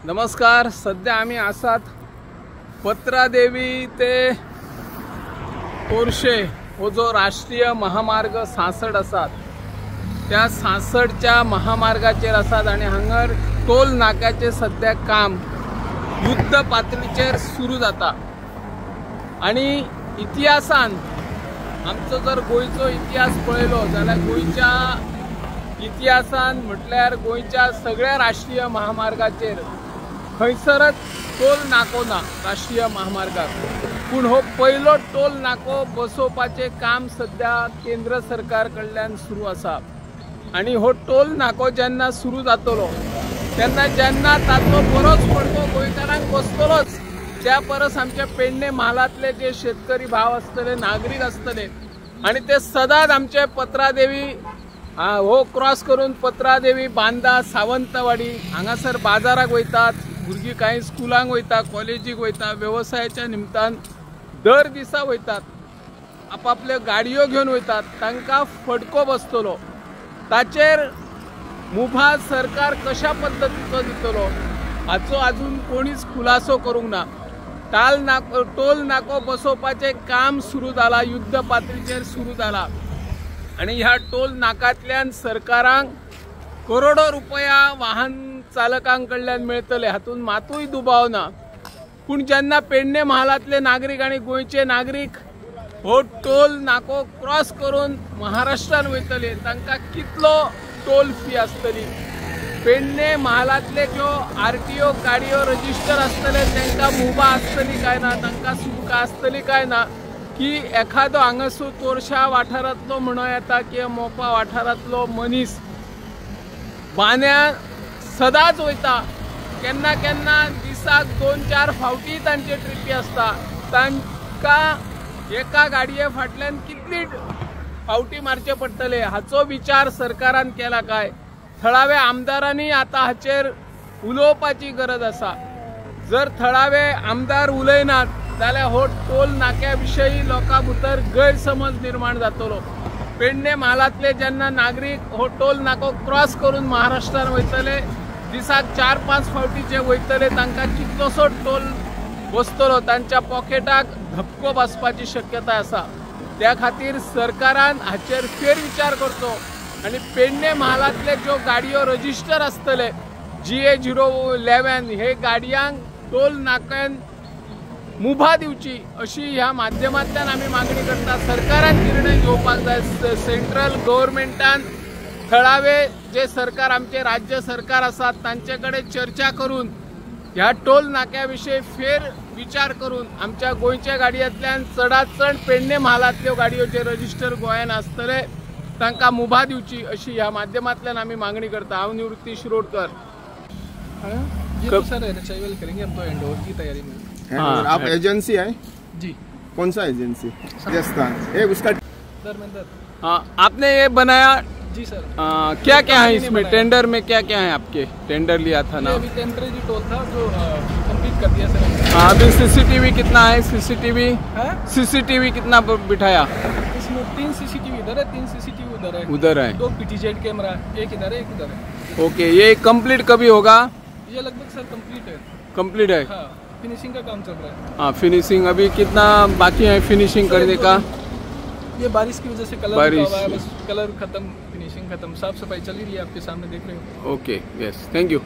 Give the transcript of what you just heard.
नमस्कार. सध्या आम्ही आसात पत्रादेवी ते कोरशे हो जो राष्ट्रीय महामार्ग 66 आसात त्या 66च्या महामार्गाचेर आसात आणि हांगर टोल नाक्याचे सध्या काम युद्ध पातळीचेर सुरू जाता. आणि इतिहासान आमचो जर गोयचो इतिहास पळयलो जाल्यार गोयच्या इतिहासान म्हटल्यार गोयच्या सगळ्या राष्ट्रीय महामार्गाचेर खंयसरच टोल नाको ना राष्ट्रीय महामार्गाक. पूण हो पयलो टोल नाको बसोवपाचें काम सध्या केंद्र सरकार कडल्यान सुरू आसा. आणि हो टोल नाको जेन्ना सुरू जातलो तेन्ना जेन्ना ताचो बरोच फटको गोंयकारांक बसतलोच त्या परस आमचे पेडणे म्हालांतले जे शेतकरी भाव आसतले नागरीक आसतले आणि ते सदांच आमचे पत्रादेवी हो क्रॉस करून पत्रादेवी बांदा सावंतवाडी हांगासर बाजाराक वयतात. भुरगीं कांय स्कुलांक वयता कॉलेजीक वयता वेवसायाच्या निमतान दर दिसा वयतात आपापल्यो गाडयो घेवन वयतात. तांकां फटको बसतलो ताचेर मुभा सरकार कशा पद्दतीचो दितलो हाचो आजून कोणीच खुलासो करूंक ना. टोल नाको बसोवपाचें काम सुरू जाला युद्ध पातळीचेर सुरू जाला. आणि ह्या टोल नाकांतल्यान सरकारांक करोडो रुपया वाहन चालकांक कडल्यान मेळटले हातून मातूय दुबाव ना. पूण जेन्ना पेडणे म्हालांतले नागरीक आणि गोंयचे नागरीक हो टोल नाको क्रॉस करून महाराष्ट्रान वयतले तांकां कितलो टोल फी आसतली. पेडणे म्हालांतले ज्यो RTO गाडयो रजिस्टर आसतले तांकां मुभा आसतली काय ना तांकां सुटका आसतली काय ना की एखादो हांगासून तोरशा वाठारांतलो म्हणो येता किंवा मोपा वाठारांतलो मनीस बांद्या सदांच वयता केन्ना केन्ना दिसाक 2-4 फावटी तांचे ट्रिपी आसता. तांकां एका गाडये फाटल्यान कितली फावटी मारचे पडटले हाचो विचार सरकारान केला काय. थळाव्या आमदारांनी आतां हाचेर उलोवपाची गरज आसा. जर थळावे आमदार उलयनात जाल्यार हो टोल नाक्या विशयी लोकां भितर गैरसमज निर्माण जातलो. पेडणे म्हालांतले जेन्ना नागरीक हो टोल नाको क्रॉस करून महाराष्ट्रान वयतले दिसाक 4-5 फावटी जे वयतले तांकां कितलोसो टोल बसतलो तांच्या पॉकेटाक धपको बसपाची शक्यताय आसा. त्या खातीर सरकारान हाचेर फेरविचार करचो आणि पेडणे म्हालांतले ज्यो गाडयो रजिस्टर आसतले GA011 हे गाडयांक टोल नाक्यान मुभा दिवची अशी ह्या माध्यमांतल्यान आमी मागणी करता. सरकारान निर्णय घेवपाक जाय. सेंट्रल गव्हर्मेंटान थळावे जे सरकार आमचे राज्य सरकार आसात तांचे कडेन चर्चा करून ह्या टोल नाक्या विशयी फेर विचार करून आमच्या गोंयच्या गाडयांतल्यान चडांत चड पेडणे म्हालांतल्यो गाडयो जे रजिस्टर गोंयान आसतले तांकां मुभा दिवची अशी ह्या माध्यमांतल्यान आमी मागणी करता. हांव निवृत्ती शिरोडकर. कब सर अराइवल करेंगे हम तो हैंडओवर की तैयारी में. हाँ, आप एजेंसी है जी. कौन सा एजेंसी? राजस्थान. एक उसका धर्मेंद्र. हाँ, आपने ये बनाया जी सर. क्या क्या है इसमें टेंडर में क्या क्या है आपके टेंडर लिया था ना? अभी टेंडर जो टोल था जो कंप्लीट कर दिया सर. अभी CCTV कितना है? CCTV कितना बिठाया? इसमें 3 CCTV इधर है 3 CCTV उधर है. उधर है 2 PTZ कैमरा एक इधर है एक उधर है. ओके. ये कंप्लीट कभी होगा? ये लगभग सर कंप्लीट है. कंप्लीट है. हाँ, फिनिशिंग का काम चल रहा है. हाँ, फिनिशिंग अभी कितना बाकी है फिनिशिंग करने का? ये बारिश की वजह से कलर बारिश हुआ है बस. कलर खत्म फिनिशिंग खत्म साफ सफाई चल रही है आपके सामने देख रहे हो. ओके. Yes, thank you.